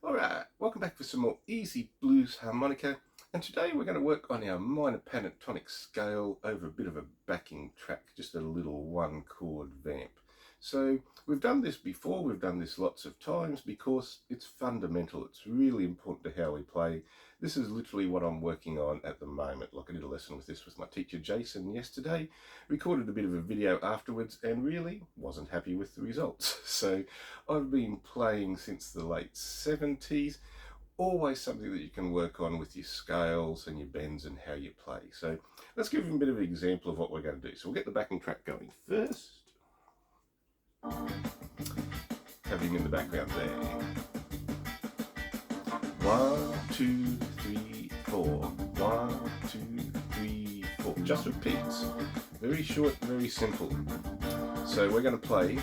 Alright, welcome back for some more easy blues harmonica, and today we're going to work on our minor pentatonic scale over a bit of a backing track, just a little one chord vamp. So we've done this before, we've done this lots of times because it's fundamental, it's really important to how we play. This is literally what I'm working on at the moment. Like I did a lesson with this with my teacher Jason yesterday, recorded a bit of a video afterwards and really wasn't happy with the results. So I've been playing since the late 70s, always something that you can work on with your scales and your bends and how you play. So let's give you a bit of an example of what we're going to do. So we'll get the backing track going first. Have him in the background there. 1, 2, 3, 4. 1, 2, 3, 4. Just repeats. Very short, very simple. So we're going to play.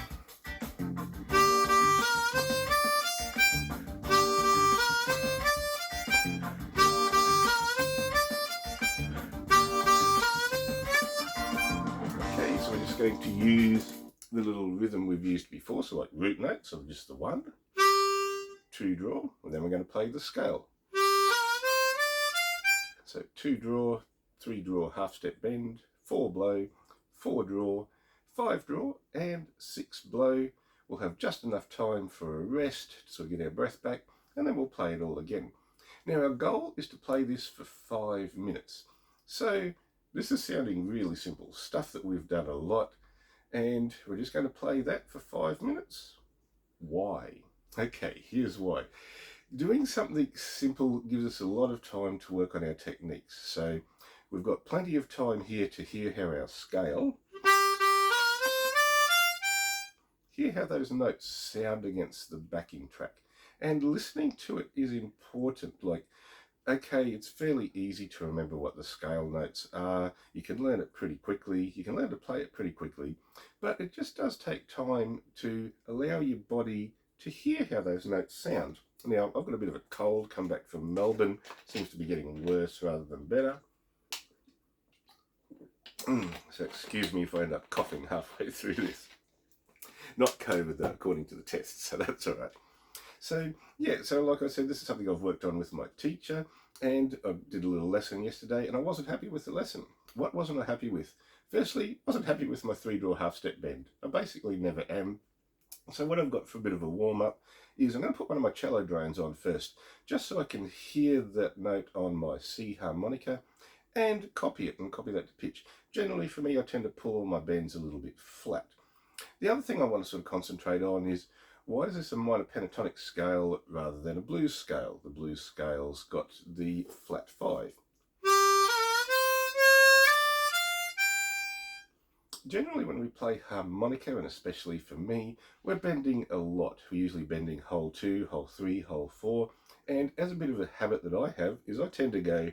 Okay, so we're just going to use the little rhythm we've used before, so like root notes, so just the 1, 2 draw, and then we're going to play the scale. So 2 draw, 3 draw, half step bend, 4 blow, 4 draw, 5 draw, and 6 blow. We'll have just enough time for a rest, so we get our breath back, and then we'll play it all again. Now our goal is to play this for 5 minutes. So this is sounding really simple, stuff that we've done a lot, and we're just going to play that for 5 minutes. Why? Okay, here's why. Doing something simple gives us a lot of time to work on our techniques. So we've got plenty of time here to hear how our scale, hear how those notes sound against the backing track. And listening to it is important. Like, okay, it's fairly easy to remember what the scale notes are. You can learn it pretty quickly. You can learn to play it pretty quickly. But it just does take time to allow your body to hear how those notes sound. Now, I've got a bit of a cold, come back from Melbourne. Seems to be getting worse rather than better. So excuse me if I end up coughing halfway through this. Not COVID though, according to the tests, so that's all right. So yeah, so like I said, this is something I've worked on with my teacher, and I did a little lesson yesterday, and I wasn't happy with the lesson. What wasn't I happy with? Firstly, I wasn't happy with my 3 draw half step bend. I basically never am. So what I've got for a bit of a warm-up is I'm going to put one of my cello drones on first, just so I can hear that note on my C harmonica and copy it and copy that to pitch. Generally for me, I tend to pull all my bends a little bit flat. The other thing I want to sort of concentrate on is, why is this a minor pentatonic scale rather than a blues scale? The blues scale's got the flat 5. Generally when we play harmonica, and especially for me, we're bending a lot. We're usually bending hole 2, hole 3, hole 4, and as a bit of a habit that I have is I tend to go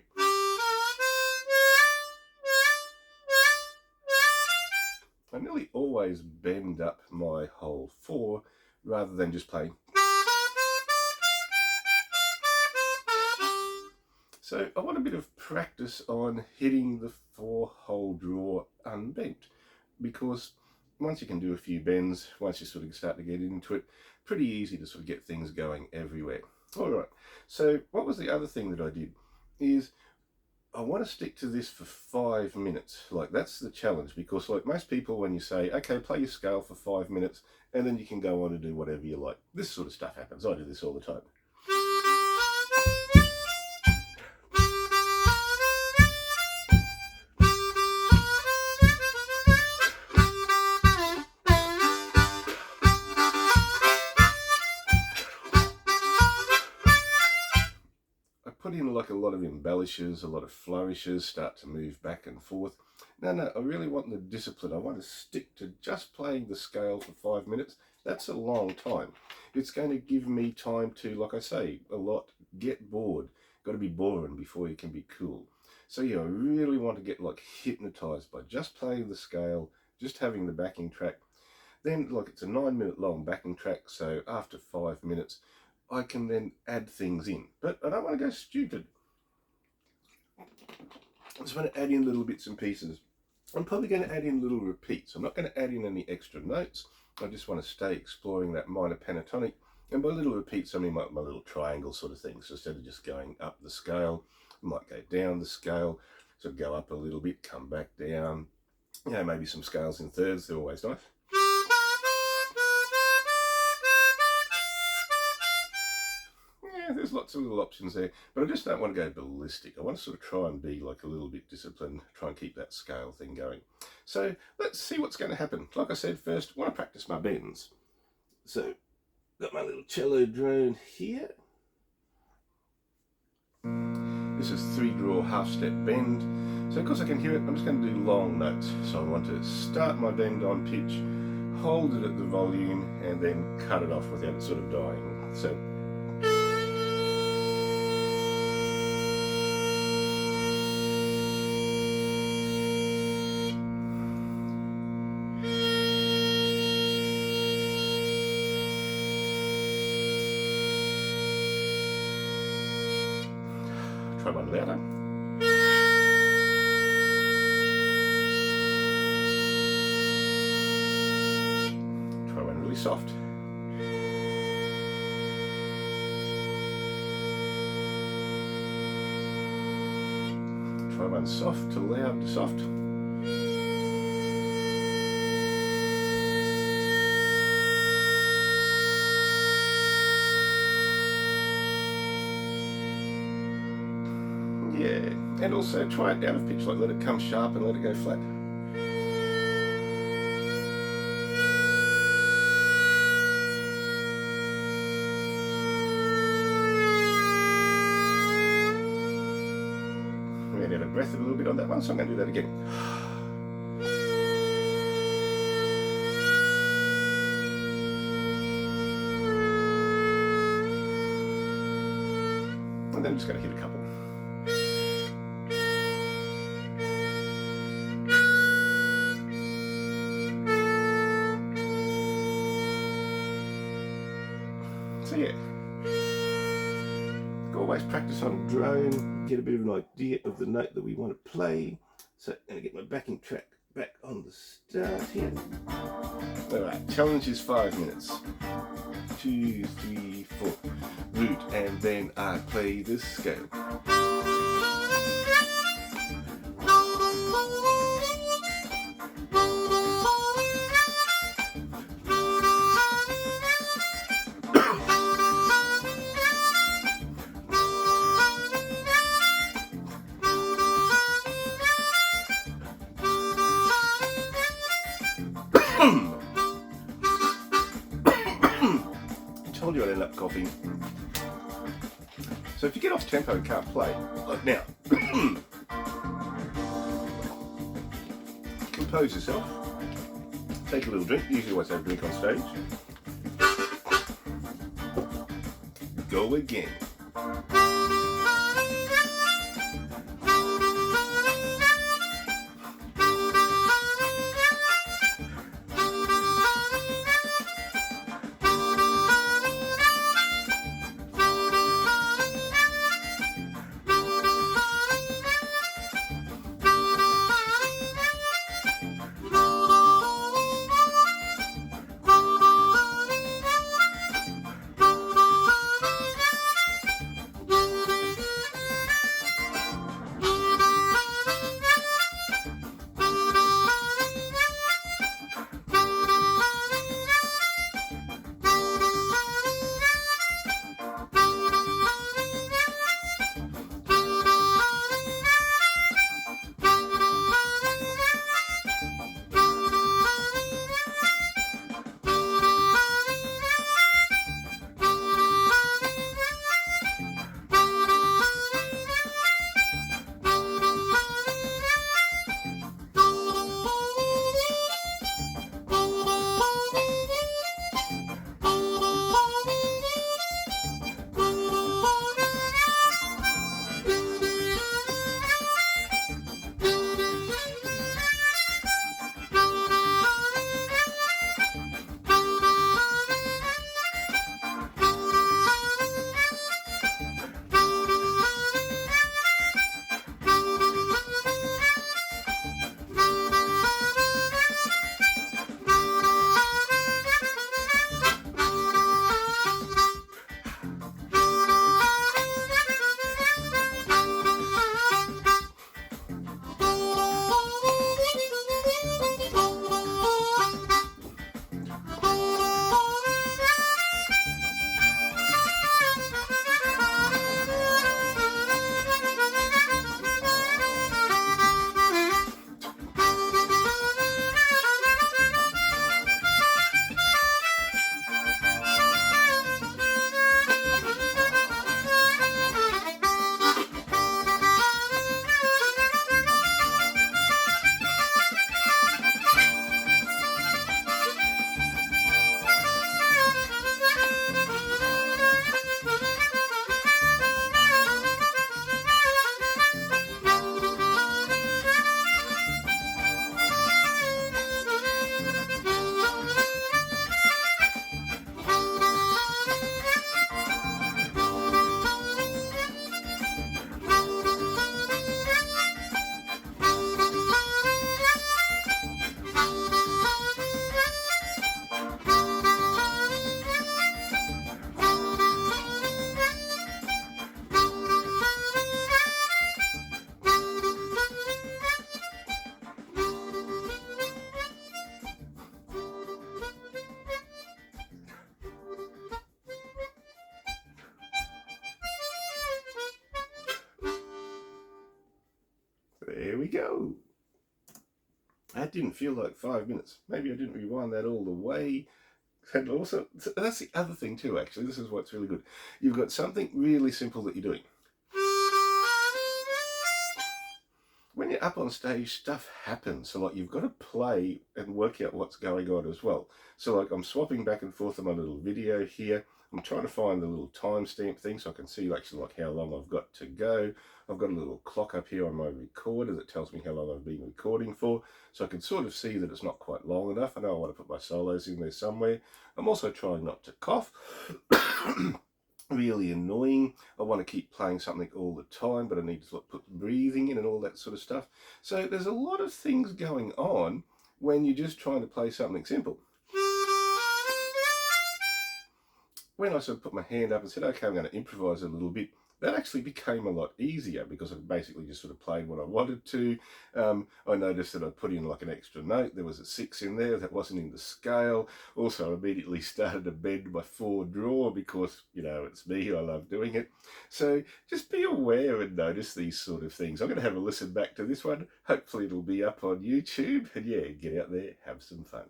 I nearly always bend up my hole 4 rather than just playing. So I want a bit of practice on hitting the 4-hole draw unbent, because once you can do a few bends, once you sort of start to get into it, pretty easy to sort of get things going everywhere. All right, so what was the other thing that I did is I want to stick to this for 5 minutes. Like, that's the challenge, because like most people, when you say, okay, play your scale for 5 minutes and then you can go on and do whatever you like, this sort of stuff happens. I do this all the time. I put in like a lot of embellishes, a lot of flourishes, start to move back and forth. No, I really want the discipline. I want to stick to just playing the scale for 5 minutes. That's a long time. It's going to give me time to, like I say, a lot, get bored. Got to be boring before you can be cool. So yeah, I really want to get like hypnotized by just playing the scale, just having the backing track. Then, like, it's a 9-minute long backing track, so after 5 minutes, I can then add things in. But I don't want to go stupid. I just want to add in little bits and pieces. I'm probably going to add in little repeats. I'm not going to add in any extra notes. I just want to stay exploring that minor pentatonic And by little repeats, I mean my little triangle sort of thing. So instead of just going up the scale, I might go down the scale, so go up a little bit, come back down. You know, maybe some scales in thirds, they're always nice. Yeah, there's lots of little options there, but I just don't want to go ballistic. I want to sort of try and be like a little bit disciplined, try and keep that scale thing going. So let's see what's going to happen. Like I said, first, I want to practice my bends. So, got my little cello drone here. This is 3-draw half-step bend. So of course I can hear it, I'm just going to do long notes. So I want to start my bend on pitch, hold it at the volume, and then cut it off without it sort of dying. So try one louder. Try one really soft. Try one soft to loud to soft. Yeah, and also try it out of pitch, like let it come sharp and let it go flat. We ran out of breath a little bit on that one, so I'm going to do that again. And then I'm just going to hit a couple. So yeah, always practice on drone, get a bit of an idea of the note that we want to play. So I'm going to get my backing track back on the start here. Alright, challenge is 5 minutes. 2, 3, 4. Root, and then I play the scale. Told you I'd end up coughing. So if you get off tempo and can't play, like now, compose yourself, take a little drink, usually always have a drink on stage, go again. we go. That didn't feel like 5 minutes. Maybe I didn't rewind that all the way. And also, that's the other thing too, actually. This is what's really good. You've got something really simple that you're doing. When you're up on stage, stuff happens. So like you've got to play and work out what's going on as well. So like I'm swapping back and forth on my little video here. I'm trying to find the little timestamp thing so I can see actually like how long I've got to go. I've got a little clock up here on my recorder that tells me how long I've been recording for. So I can sort of see that it's not quite long enough. I know I want to put my solos in there somewhere. I'm also trying not to cough. Really annoying. I want to keep playing something all the time, but I need to put breathing in and all that sort of stuff. So there's a lot of things going on when you're just trying to play something simple. When I sort of put my hand up and said, okay, I'm going to improvise a little bit, that actually became a lot easier because I basically just sort of played what I wanted to. I noticed that I put in like an extra note. There was a 6 in there that wasn't in the scale. Also, I immediately started to bend my 4 draw because, you know, it's me. I love doing it. So just be aware and notice these sort of things. I'm going to have a listen back to this one. Hopefully it'll be up on YouTube. And yeah, get out there, have some fun.